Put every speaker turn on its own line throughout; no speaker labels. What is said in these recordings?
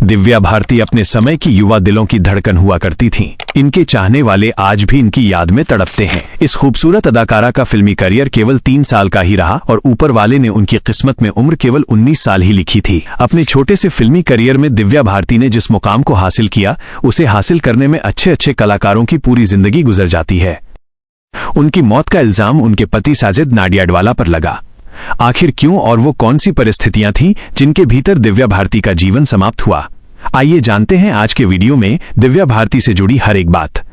दिव्या भारती अपने समय की युवा दिलों की धड़कन हुआ करती थीं। इनके चाहने वाले आज भी इनकी याद में तड़पते हैं। इस खूबसूरत अदाकारा का फिल्मी करियर केवल 3 साल का ही रहा और ऊपर वाले ने उनकी किस्मत में उम्र केवल 19 साल ही लिखी थी। अपने छोटे से फिल्मी करियर में दिव्या भारती ने जिस मुकाम को हासिल किया, उसे हासिल करने में अच्छे कलाकारों की पूरी जिंदगी गुजर जाती है। उनकी मौत का इल्जाम उनके पति साजिद नाडियाडवाला पर लगा। आखिर क्यों और वो कौन सी परिस्थितियां थीं जिनके भीतर दिव्या भारती का जीवन समाप्त हुआ? आइए जानते हैं आज के वीडियो में दिव्या भारती से जुड़ी हर एक बात।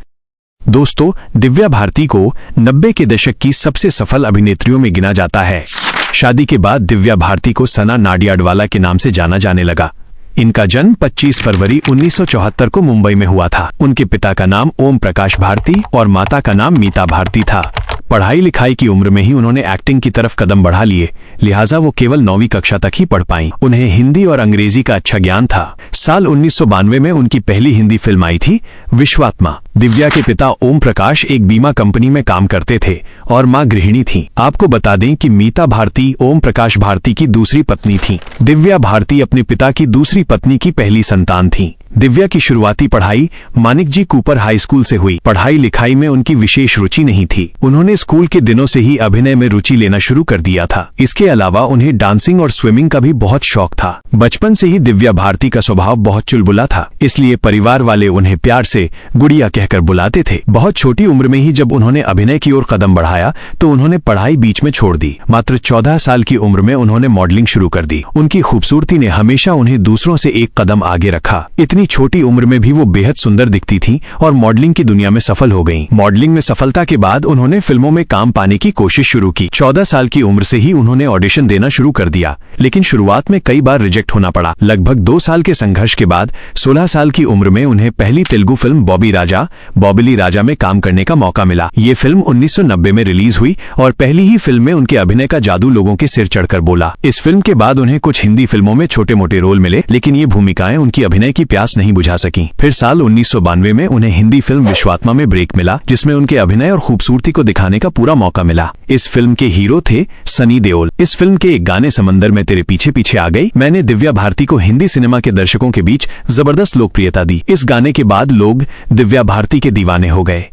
दोस्तों, दिव्या भारती को 90 के दशक की सबसे सफल अभिनेत्रियों में गिना जाता है। शादी के बाद दिव्या भारती को सना नाडियाडवाला के नाम से जाना जाने लगा। इनका जन्म 25 फरवरी 1974 को मुंबई में हुआ था। उनके पिता का नाम ओम प्रकाश भारती और माता का नाम मीता भारती था। पढ़ाई लिखाई की उम्र में ही उन्होंने एक्टिंग की तरफ कदम बढ़ा लिए, लिहाजा वो केवल 9वीं कक्षा तक ही पढ़ पाईं। उन्हें हिंदी और अंग्रेजी का अच्छा ज्ञान था। साल 1992 में उनकी पहली हिंदी फिल्म आई थी, विश्वात्मा। दिव्या के पिता ओम प्रकाश एक बीमा कंपनी में काम करते थे और मां गृहिणी थीं। आपको बता दें कि मीता भारती ओम प्रकाश भारती की दूसरी पत्नी थीं। दिव्या भारती अपने पिता की दूसरी पत्नी की पहली संतान थीं। दिव्या की शुरुआती पढ़ाई मानिक जी कूपर हाई स्कूल से हुई। पढ़ाई लिखाई में उनकी विशेष रुचि नहीं थी। उन्होंने स्कूल के दिनों से ही अभिनय में रुचि लेना शुरू कर दिया था। इसके अलावा उन्हें डांसिंग और स्विमिंग का भी बहुत शौक था। बचपन से ही दिव्या भारती का स्वभाव बहुत चुलबुला था, इसलिए परिवार वाले उन्हें प्यार से गुड़िया कहकर बुलाते थे। बहुत छोटी उम्र में ही जब उन्होंने अभिनय की ओर कदम बढ़ाया तो उन्होंने पढ़ाई बीच में छोड़ दी। मात्र 14 साल की उम्र में उन्होंने मॉडलिंग शुरू कर दी। उनकी खूबसूरती ने हमेशा उन्हें दूसरों से एक कदम आगे रखा। इतनी छोटी उम्र में भी वो बेहद सुंदर दिखती थीं और मॉडलिंग की दुनिया में सफल हो गईं। मॉडलिंग में सफलता के बाद उन्होंने फिल्मों में काम पाने की कोशिश शुरू की। 14 साल की उम्र से ही उन्होंने ऑडिशन देना शुरू कर दिया, लेकिन शुरुआत में कई बार रिजेक्ट होना पड़ा। लगभग 2 साल के संघर्ष के बाद 16 साल की उम्र में उन्हें पहली तेलुगु फिल्म बॉबिली राजा में काम करने का मौका मिला। ये फिल्म 1990 में रिलीज हुई और पहली ही फिल्म में उनके अभिनय का जादू लोगों के सिर चढ़कर बोला। इस फिल्म के बाद उन्हें कुछ हिंदी फिल्मों में छोटे मोटे रोल मिले, लेकिन ये भूमिकाएं उनकी अभिनय की प्यास नहीं बुझा सकी। फिर साल 1992 में उन्हें हिंदी फिल्म विश्वात्मा में ब्रेक मिला, जिसमें उनके अभिनय और खूबसूरती को दिखाने का पूरा मौका मिला। इस फिल्म के हीरो थे सनी देओल। इस फिल्म के एक गाने समंदर में तेरे पीछे पीछे आ गई मैंने दिव्या भारती को हिंदी सिनेमा के दर्शकों के बीच जबरदस्त लोकप्रियता दी। इस गाने के बाद लोग दिव्या भारती के दीवाने हो गए।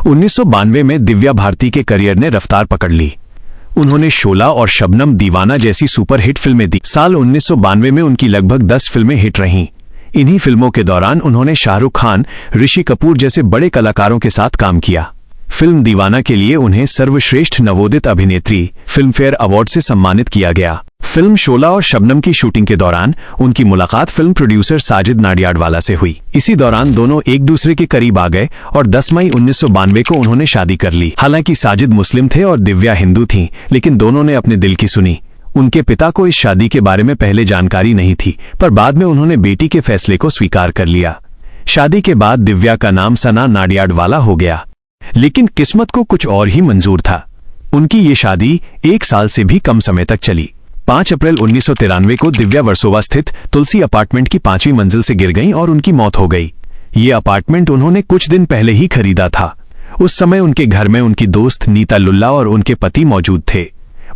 1992 में दिव्या भारती के करियर ने रफ्तार पकड़ ली। उन्होंने शोला और शबनम दीवाना जैसी सुपरहिट फिल्में दी। साल 1992 में उनकी लगभग 10 फिल्में हिट रहीं। इन्हीं फिल्मों के दौरान उन्होंने शाहरुख खान, ऋषि कपूर जैसे बड़े कलाकारों के साथ काम किया। फिल्म दीवाना के लिए उन्हें सर्वश्रेष्ठ नवोदित अभिनेत्री फिल्मफेयर अवार्ड से सम्मानित किया गया। फिल्म शोला और शबनम की शूटिंग के दौरान उनकी मुलाकात फिल्म प्रोड्यूसर साजिद नाडियाडवाला से हुई। इसी दौरान दोनों एक दूसरे के करीब आ गए और 10 मई 1992 को उन्होंने शादी कर ली। हालांकि साजिद मुस्लिम थे और दिव्या हिंदू थीं, लेकिन दोनों ने अपने दिल की सुनी। उनके पिता को इस शादी के बारे में पहले जानकारी नहीं थी, पर बाद में उन्होंने बेटी के फैसले को स्वीकार कर लिया। शादी के बाद दिव्या का नाम सना नाडियाडवाला हो गया, लेकिन किस्मत को कुछ और ही मंजूर था। उनकी ये शादी 1 साल से भी कम समय तक चली। 5 अप्रैल 1993 को दिव्या वर्सोवा स्थित तुलसी अपार्टमेंट की 5वीं मंजिल से गिर गईं और उनकी मौत हो गई। ये अपार्टमेंट उन्होंने कुछ दिन पहले ही खरीदा था। उस समय उनके घर में उनकी दोस्त नीता लुल्ला और उनके पति मौजूद थे।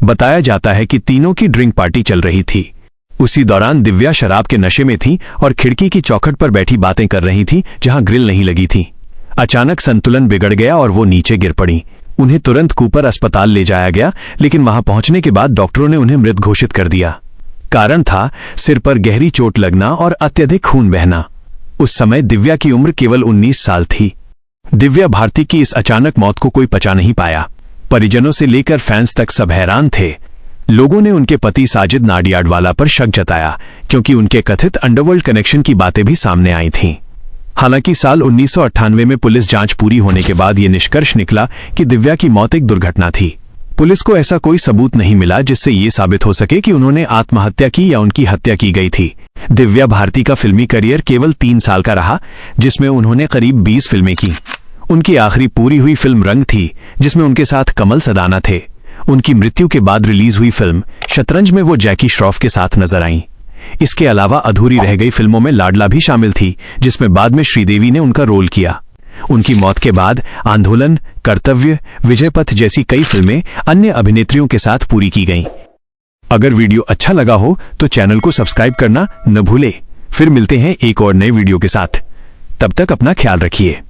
बताया जाता है कि तीनों की ड्रिंक पार्टी चल रही थी। उसी दौरान दिव्या शराब के नशे में थीं और खिड़की की चौखट पर बैठी बातें कर रही थीं, जहां ग्रिल नहीं लगी थी। अचानक संतुलन बिगड़ गया और वो नीचे गिर पड़ी। उन्हें तुरंत कूपर अस्पताल ले जाया गया, लेकिन वहां पहुंचने के बाद डॉक्टरों ने उन्हें मृत घोषित कर दिया। कारण था सिर पर गहरी चोट लगना और अत्यधिक खून बहना। उस समय दिव्या की उम्र केवल 19 साल थी। दिव्या भारती की इस अचानक मौत को कोई पचा नहीं पाया। परिजनों से लेकर फैंस तक सब हैरान थे। लोगों ने उनके पति साजिद नाडियाडवाला पर शक जताया, क्योंकि उनके कथित अंडरवर्ल्ड कनेक्शन की बातें भी सामने आई थीं। हालांकि साल 1998 में पुलिस जांच पूरी होने के बाद यह निष्कर्ष निकला कि दिव्या की मौत एक दुर्घटना थी। पुलिस को ऐसा कोई सबूत नहीं मिला जिससे ये साबित हो सके कि उन्होंने आत्महत्या की या उनकी हत्या की गई थी। दिव्या भारती का फिल्मी करियर केवल 3 साल का रहा, जिसमें उन्होंने करीब 20 फिल्में की। उनकी आखिरी पूरी हुई फिल्म रंग थी, जिसमें उनके साथ कमल सदाना थे। उनकी मृत्यु के बाद रिलीज हुई फिल्म शतरंज में वो जैकी श्रॉफ के साथ नजर आईं। इसके अलावा अधूरी रह गई फिल्मों में लाडला भी शामिल थी, जिसमें बाद में श्रीदेवी ने उनका रोल किया। उनकी मौत के बाद आंदोलन, कर्तव्य, विजयपथ जैसी कई फिल्में अन्य अभिनेत्रियों के साथ पूरी की गईं। अगर वीडियो अच्छा लगा हो तो चैनल को सब्सक्राइब करना न भूले। फिर मिलते हैं एक और नए वीडियो के साथ। तब तक अपना ख्याल रखिए।